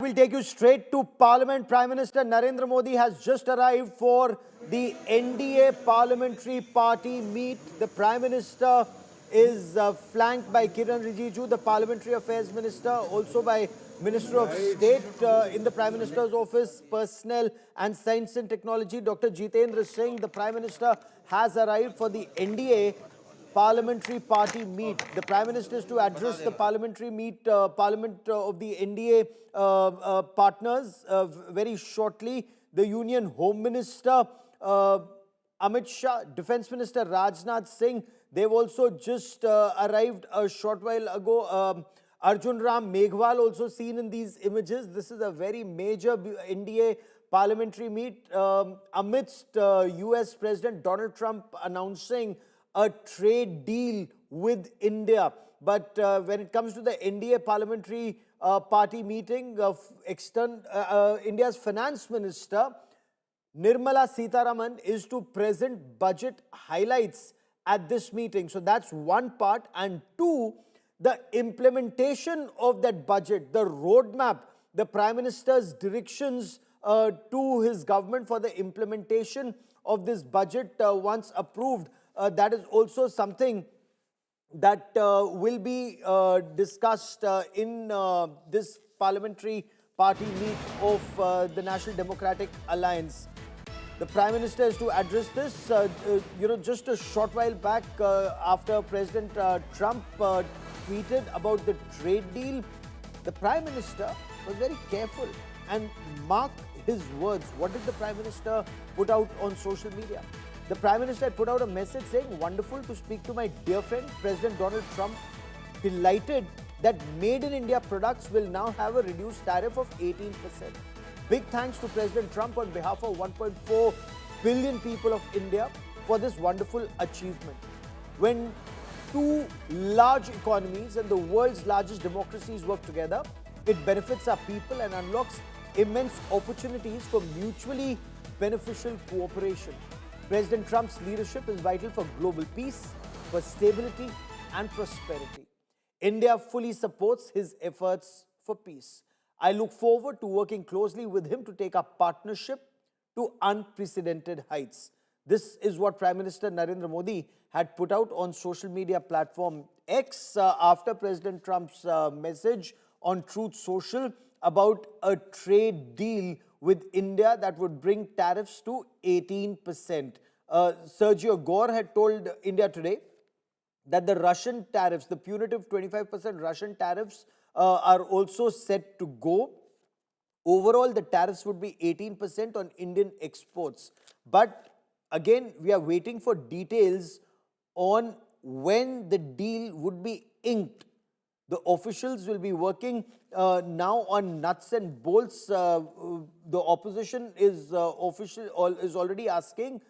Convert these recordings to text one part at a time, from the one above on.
We'll take you straight to Parliament. Prime Minister Narendra Modi has just arrived for the NDA Parliamentary Party meet. The Prime Minister is flanked by Kiran Rijiju, the Parliamentary Affairs Minister, also by Minister of State in the Prime Minister's office, Personnel and Science and Technology, Dr. Jitendra Singh. The Prime Minister has arrived for the NDA Parliamentary Party meet. The Prime Minister is to address the parliamentary meet, Parliament of the NDA partners very shortly. The Union Home Minister Amit Shah, Defence Minister Rajnath Singh, they've also just arrived a short while ago. Arjun Ram Meghwal also seen in these images. This is a very major NDA parliamentary meet amidst US President Donald Trump announcing a trade deal with India. But when it comes to the NDA Parliamentary Party meeting, India's Finance Minister Nirmala Sitharaman is to present budget highlights at this meeting. So that's one part. And two, the implementation of that budget, the roadmap, the Prime Minister's directions to his government for the implementation of this budget once approved. That is also something that will be discussed in this parliamentary party meet of the National Democratic Alliance. The Prime Minister is to address this, just a short while back after President Trump tweeted about the trade deal. The Prime Minister was very careful and mark his words. What did the Prime Minister put out on social media? The Prime Minister had put out a message saying, "Wonderful to speak to my dear friend, President Donald Trump. Delighted that made in India products will now have a reduced tariff of 18%. Big thanks to President Trump on behalf of 1.4 billion people of India for this wonderful achievement." When two large economies and the world's largest democracies work together, it benefits our people and unlocks immense opportunities for mutually beneficial cooperation. President Trump's leadership is vital for global peace, for stability and prosperity. India fully supports his efforts for peace. I look forward to working closely with him to take our partnership to unprecedented heights. This is what Prime Minister Narendra Modi had put out on social media platform X after President Trump's message on Truth Social about a trade deal with India that would bring tariffs to 18%. Sergio Gore had told India Today that the Russian tariffs, the punitive 25% Russian tariffs are also set to go. Overall, the tariffs would be 18% on Indian exports. But again, we are waiting for details on when the deal would be inked. The officials will be working now on nuts and bolts. The opposition is already asking,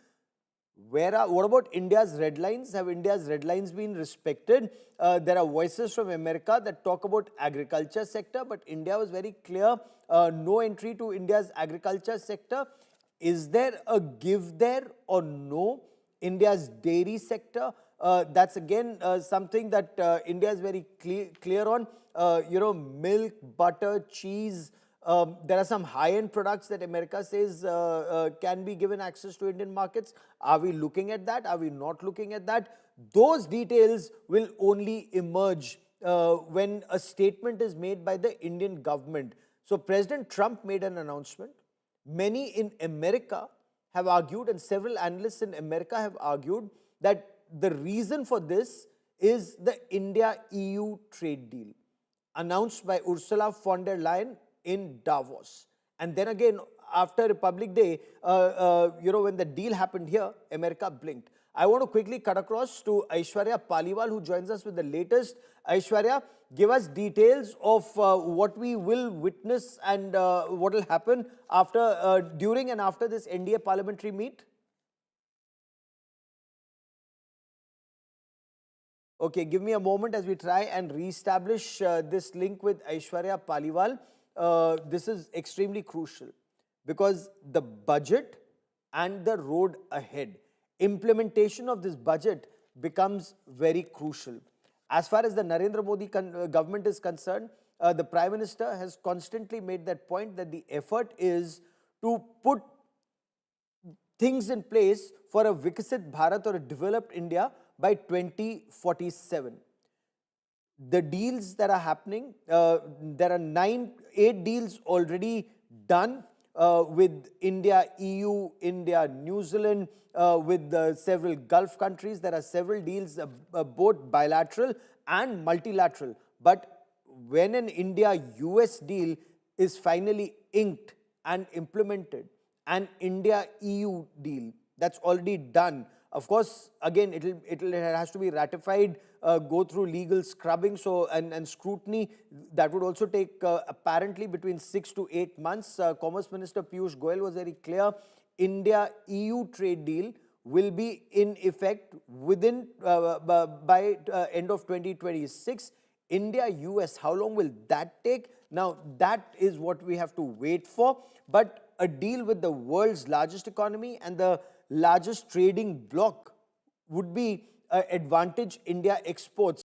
what about India's red lines? Have India's red lines been respected? There are voices from America that talk about agriculture sector, but India was very clear, no entry to India's agriculture sector. Is there a give there or no? India's dairy sector, that's again something that India is very clear on. Milk, butter, cheese. There are some high-end products that America says can be given access to Indian markets. Are we looking at that? Are we not looking at that? Those details will only emerge when a statement is made by the Indian government. So President Trump made an announcement. Many in America have argued, and several analysts in America have argued, that the reason for this is the India-EU trade deal announced by Ursula von der Leyen in Davos. And then again, after Republic Day, when the deal happened here, America blinked. I want to quickly cut across to Aishwarya Paliwal, who joins us with the latest. Aishwarya, give us details of what we will witness and what will happen after, during and after this NDA parliamentary meet. Okay, give me a moment as we try and reestablish this link with Aishwarya Paliwal. This is extremely crucial because the budget and the road ahead, implementation of this budget becomes very crucial. As far as the Narendra Modi government is concerned, the Prime Minister has constantly made that point that the effort is to put things in place for a Viksit Bharat or a developed India by 2047. The deals that are happening, there are 8 deals already done with India, EU, India, New Zealand, with several Gulf countries. There are several deals, both bilateral and multilateral. But when an India-US deal is finally inked and implemented, an India-EU deal that's already done, of course, again, it has to be ratified, go through legal scrubbing, so and scrutiny. That would also take apparently between 6 to 8 months. Commerce Minister Piyush Goyal was very clear. India-EU trade deal will be in effect within by end of 2026. India-US, how long will that take? Now, that is what we have to wait for. But a deal with the world's largest economy and the largest trading bloc would be advantage India exports.